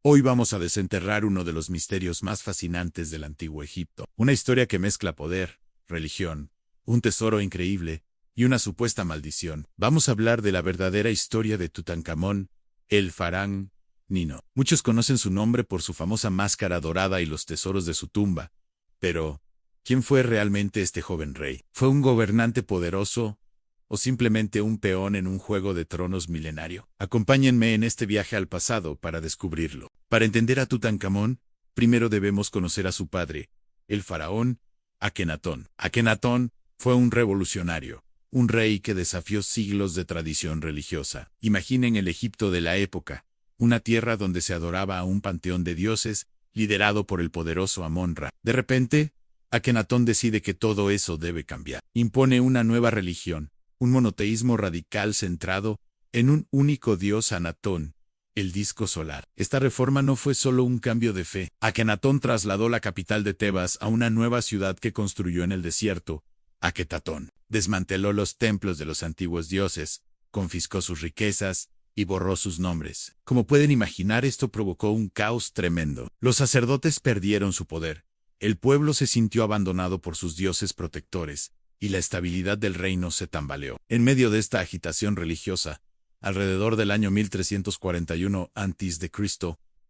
Hoy vamos a desenterrar uno de los misterios más fascinantes del antiguo Egipto. Una historia que mezcla poder, religión, un tesoro increíble y una supuesta maldición. Vamos a hablar de la verdadera historia de Tutankamón, el faraón Nino. Muchos conocen su nombre por su famosa máscara dorada y los tesoros de su tumba. Pero, ¿quién fue realmente este joven rey? ¿Fue un gobernante poderoso o simplemente un peón en un juego de tronos milenario? Acompáñenme en este viaje al pasado para descubrirlo. Para entender a Tutankamón, primero debemos conocer a su padre, el faraón Akenatón. Akenatón fue un revolucionario, un rey que desafió siglos de tradición religiosa. Imaginen el Egipto de la época, una tierra donde se adoraba a un panteón de dioses, liderado por el poderoso Amón-Ra. De repente, Akenatón decide que todo eso debe cambiar. Impone una nueva religión, un monoteísmo radical centrado en un único dios Anatón, el disco solar. Esta reforma no fue solo un cambio de fe. Akenatón trasladó la capital de Tebas a una nueva ciudad que construyó en el desierto, Aketatón. Desmanteló los templos de los antiguos dioses, confiscó sus riquezas y borró sus nombres. Como pueden imaginar, esto provocó un caos tremendo. Los sacerdotes perdieron su poder, el pueblo se sintió abandonado por sus dioses protectores, y la estabilidad del reino se tambaleó. En medio de esta agitación religiosa, alrededor del año 1341 a.C.,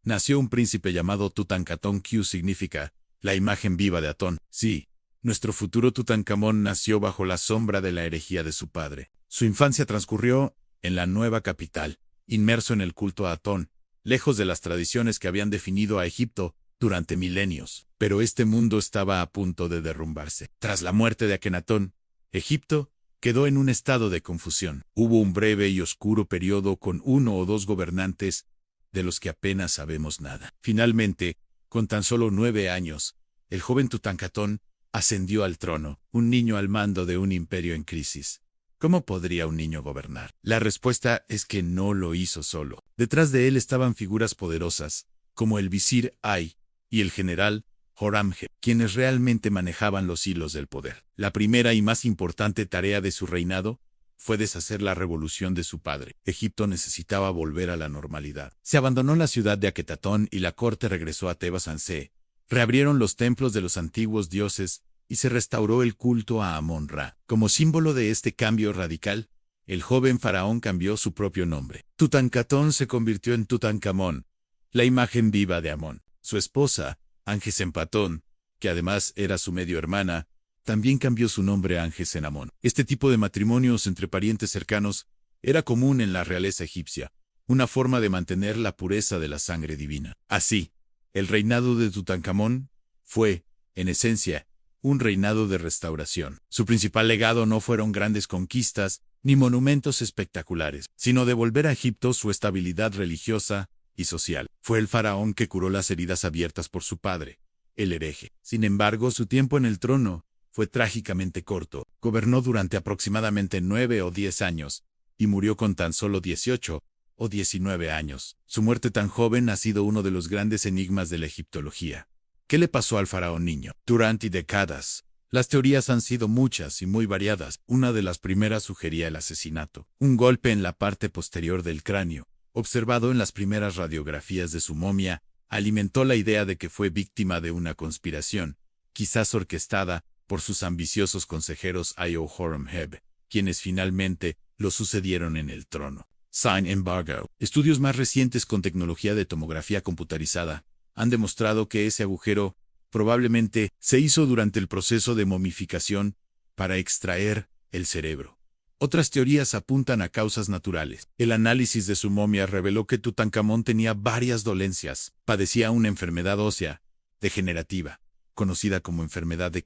nació un príncipe llamado Tutankamón, que significa la imagen viva de Atón. Sí, nuestro futuro Tutankamón nació bajo la sombra de la herejía de su padre. Su infancia transcurrió en la nueva capital, inmerso en el culto a Atón, lejos de las tradiciones que habían definido a Egipto durante milenios. Pero este mundo estaba a punto de derrumbarse. Tras la muerte de Akenatón, Egipto quedó en un estado de confusión. Hubo un breve y oscuro periodo con uno o dos gobernantes, de los que apenas sabemos nada. Finalmente, con tan solo 9 años, el joven Tutankamón ascendió al trono, un niño al mando de un imperio en crisis. ¿Cómo podría un niño gobernar? La respuesta es que no lo hizo solo. Detrás de él estaban figuras poderosas, como el visir Ay y el general Joramje, quienes realmente manejaban los hilos del poder. La primera y más importante tarea de su reinado fue deshacer la revolución de su padre. Egipto necesitaba volver a la normalidad. Se abandonó la ciudad de Aketatón y la corte regresó a Tebas. Reabrieron los templos de los antiguos dioses y se restauró el culto a Amón-Ra. Como símbolo de este cambio radical, el joven faraón cambió su propio nombre. Tutankamón se convirtió en Tutankamón, la imagen viva de Amón. Su esposa, Angesempatón, que además era su medio hermana, también cambió su nombre a Angesenamón. Este tipo de matrimonios entre parientes cercanos era común en la realeza egipcia, una forma de mantener la pureza de la sangre divina. Así, el reinado de Tutankamón fue, en esencia, un reinado de restauración. Su principal legado no fueron grandes conquistas ni monumentos espectaculares, sino devolver a Egipto su estabilidad religiosa y social. Fue el faraón que curó las heridas abiertas por su padre, el hereje. Sin embargo, su tiempo en el trono fue trágicamente corto. Gobernó durante aproximadamente 9 o 10 años y murió con tan solo 18 o 19 años. Su muerte tan joven ha sido uno de los grandes enigmas de la egiptología. ¿Qué le pasó al faraón niño? Durante décadas, las teorías han sido muchas y muy variadas. Una de las primeras sugería el asesinato. Un golpe en la parte posterior del cráneo, observado en las primeras radiografías de su momia, alimentó la idea de que fue víctima de una conspiración, quizás orquestada por sus ambiciosos consejeros Ay o Horemheb, quienes finalmente lo sucedieron en el trono. Sin embargo, estudios más recientes con tecnología de tomografía computarizada han demostrado que ese agujero probablemente se hizo durante el proceso de momificación para extraer el cerebro. Otras teorías apuntan a causas naturales. El análisis de su momia reveló que Tutankamón tenía varias dolencias. Padecía una enfermedad ósea degenerativa, conocida como enfermedad de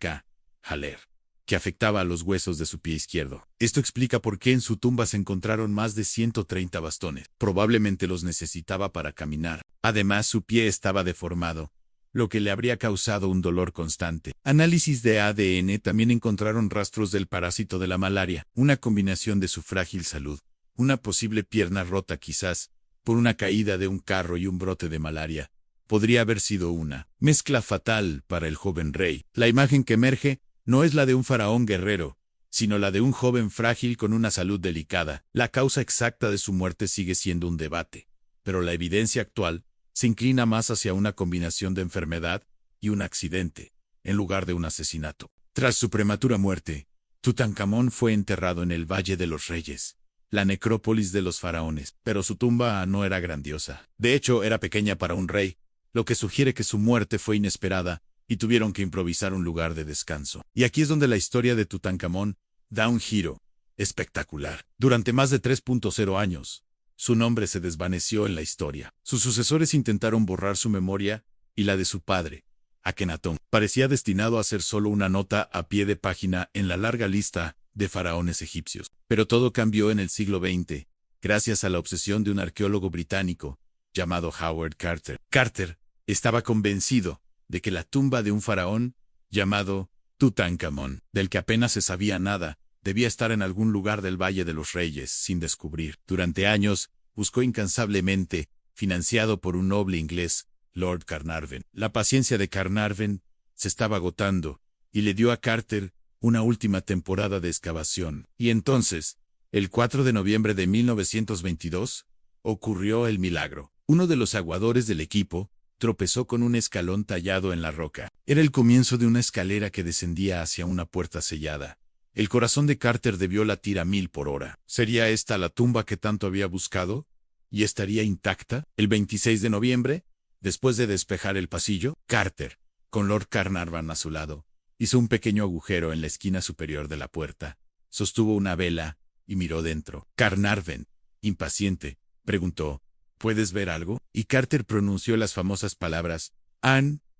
Haller, que afectaba a los huesos de su pie izquierdo. Esto explica por qué en su tumba se encontraron más de 130 bastones. Probablemente los necesitaba para caminar. Además, su pie estaba deformado, lo que le habría causado un dolor constante. Análisis de ADN también encontraron rastros del parásito de la malaria, una combinación de su frágil salud, una posible pierna rota quizás, por una caída de un carro y un brote de malaria. Podría haber sido una mezcla fatal para el joven rey. La imagen que emerge no es la de un faraón guerrero, sino la de un joven frágil con una salud delicada. La causa exacta de su muerte sigue siendo un debate, pero la evidencia actual se inclina más hacia una combinación de enfermedad y un accidente, en lugar de un asesinato. Tras su prematura muerte, Tutankamón fue enterrado en el Valle de los Reyes, la necrópolis de los faraones, pero su tumba no era grandiosa. De hecho, era pequeña para un rey, lo que sugiere que su muerte fue inesperada y tuvieron que improvisar un lugar de descanso. Y aquí es donde la historia de Tutankamón da un giro espectacular. Durante más de 3.0 años, su nombre se desvaneció en la historia. Sus sucesores intentaron borrar su memoria y la de su padre, Akenatón. Parecía destinado a ser solo una nota a pie de página en la larga lista de faraones egipcios. Pero todo cambió en el siglo XX, gracias a la obsesión de un arqueólogo británico llamado Howard Carter. Carter estaba convencido de que la tumba de un faraón llamado Tutankamón, del que apenas se sabía nada, debía estar en algún lugar del Valle de los Reyes sin descubrir. Durante años, buscó incansablemente, financiado por un noble inglés, Lord Carnarvon. La paciencia de Carnarvon se estaba agotando y le dio a Carter una última temporada de excavación. Y entonces, el 4 de noviembre de 1922, ocurrió el milagro. Uno de los aguadores del equipo tropezó con un escalón tallado en la roca. Era el comienzo de una escalera que descendía hacia una puerta sellada. El corazón de Carter debió latir a 1000 por hora. ¿Sería esta la tumba que tanto había buscado? ¿Y estaría intacta? El 26 de noviembre, después de despejar el pasillo, Carter, con Lord Carnarvon a su lado, hizo un pequeño agujero en la esquina superior de la puerta, sostuvo una vela y miró dentro. Carnarvon, impaciente, preguntó, ¿puedes ver algo? Y Carter pronunció las famosas palabras,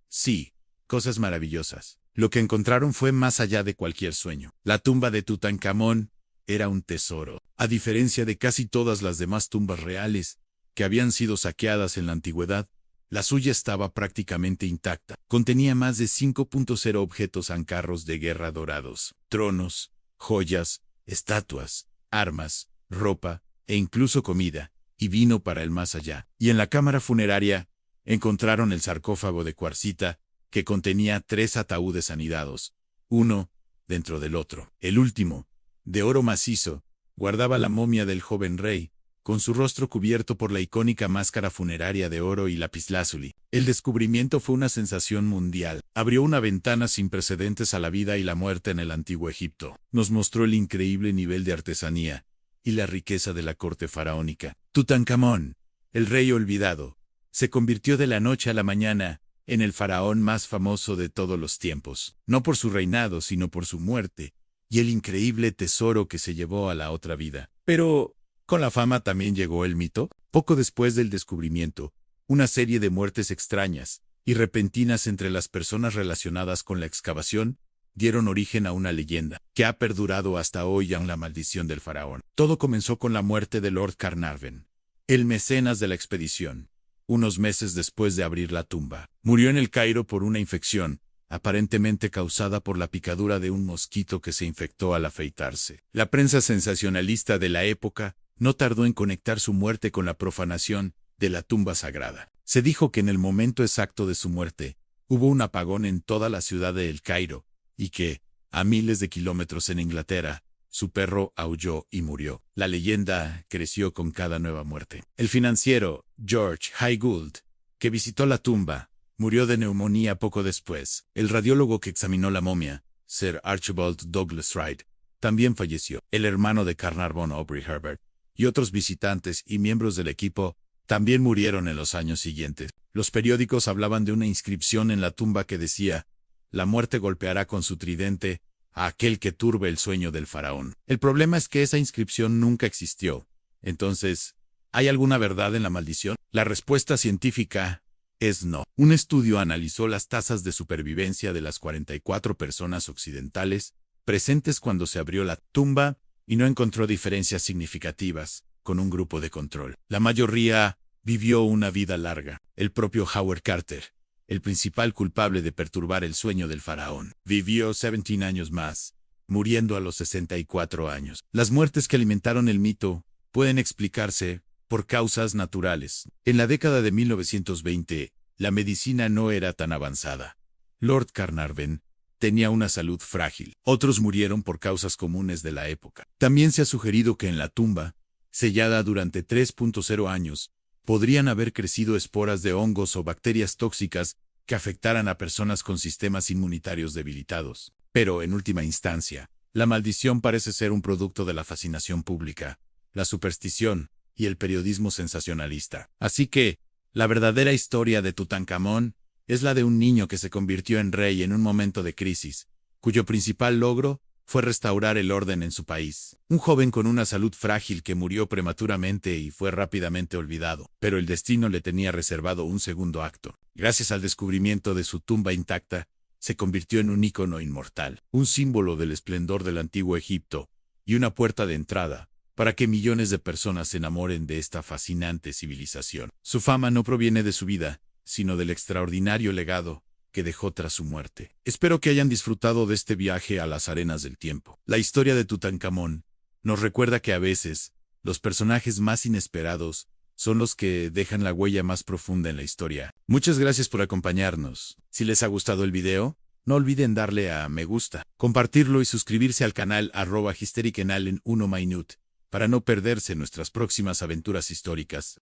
sí, cosas maravillosas. Lo que encontraron fue más allá de cualquier sueño. La tumba de Tutankamón era un tesoro. A diferencia de casi todas las demás tumbas reales que habían sido saqueadas en la antigüedad, la suya estaba prácticamente intacta. Contenía más de 5.0 objetos ancarros de guerra dorados, tronos, joyas, estatuas, armas, ropa e incluso comida y vino para el más allá. Y en la cámara funeraria encontraron el sarcófago de cuarcita que contenía 3 ataúdes anidados, uno dentro del otro. El último, de oro macizo, guardaba la momia del joven rey, con su rostro cubierto por la icónica máscara funeraria de oro y lapislázuli. El descubrimiento fue una sensación mundial. Abrió una ventana sin precedentes a la vida y la muerte en el antiguo Egipto. Nos mostró el increíble nivel de artesanía y la riqueza de la corte faraónica. Tutankamón, el rey olvidado, se convirtió de la noche a la mañana en el faraón más famoso de todos los tiempos, no por su reinado, sino por su muerte y el increíble tesoro que se llevó a la otra vida. Pero con la fama también llegó el mito. Poco después del descubrimiento, una serie de muertes extrañas y repentinas entre las personas relacionadas con la excavación dieron origen a una leyenda que ha perdurado hasta hoy, aún la maldición del faraón. Todo comenzó con la muerte de Lord Carnarvon, el mecenas de la expedición. Unos meses después de abrir la tumba, murió en el Cairo por una infección, aparentemente causada por la picadura de un mosquito que se infectó al afeitarse. La prensa sensacionalista de la época no tardó en conectar su muerte con la profanación de la tumba sagrada. Se dijo que en el momento exacto de su muerte, hubo un apagón en toda la ciudad de El Cairo, y que, a miles de kilómetros en Inglaterra, su perro aulló y murió. La leyenda creció con cada nueva muerte. El financiero, George Hay Gould, que visitó la tumba, murió de neumonía poco después. El radiólogo que examinó la momia, Sir Archibald Douglas Wright, también falleció. El hermano de Carnarvon, Aubrey Herbert, y otros visitantes y miembros del equipo también murieron en los años siguientes. Los periódicos hablaban de una inscripción en la tumba que decía: «La muerte golpeará con su tridente a aquel que turbe el sueño del faraón». El problema es que esa inscripción nunca existió. Entonces, ¿hay alguna verdad en la maldición? La respuesta científica es no. Un estudio analizó las tasas de supervivencia de las 44 personas occidentales presentes cuando se abrió la tumba y no encontró diferencias significativas con un grupo de control. La mayoría vivió una vida larga. El propio Howard Carter, el principal culpable de perturbar el sueño del faraón, vivió 17 años más, muriendo a los 64 años. Las muertes que alimentaron el mito pueden explicarse por causas naturales. En la década de 1920, la medicina no era tan avanzada. Lord Carnarvon tenía una salud frágil. Otros murieron por causas comunes de la época. También se ha sugerido que en la tumba, sellada durante 3.0 años, Podrían haber crecido esporas de hongos o bacterias tóxicas que afectaran a personas con sistemas inmunitarios debilitados. Pero, en última instancia, la maldición parece ser un producto de la fascinación pública, la superstición y el periodismo sensacionalista. Así que, la verdadera historia de Tutankamón es la de un niño que se convirtió en rey en un momento de crisis, cuyo principal logro fue restaurar el orden en su país. Un joven con una salud frágil que murió prematuramente y fue rápidamente olvidado, pero el destino le tenía reservado un segundo acto. Gracias al descubrimiento de su tumba intacta, se convirtió en un ícono inmortal, un símbolo del esplendor del antiguo Egipto y una puerta de entrada para que millones de personas se enamoren de esta fascinante civilización. Su fama no proviene de su vida, sino del extraordinario legado que dejó tras su muerte. Espero que hayan disfrutado de este viaje a las arenas del tiempo. La historia de Tutankamón nos recuerda que a veces los personajes más inesperados son los que dejan la huella más profunda en la historia. Muchas gracias por acompañarnos. Si les ha gustado el video, no olviden darle a me gusta, compartirlo y suscribirse al canal @HysteriCanal en 1 minute para no perderse nuestras próximas aventuras históricas.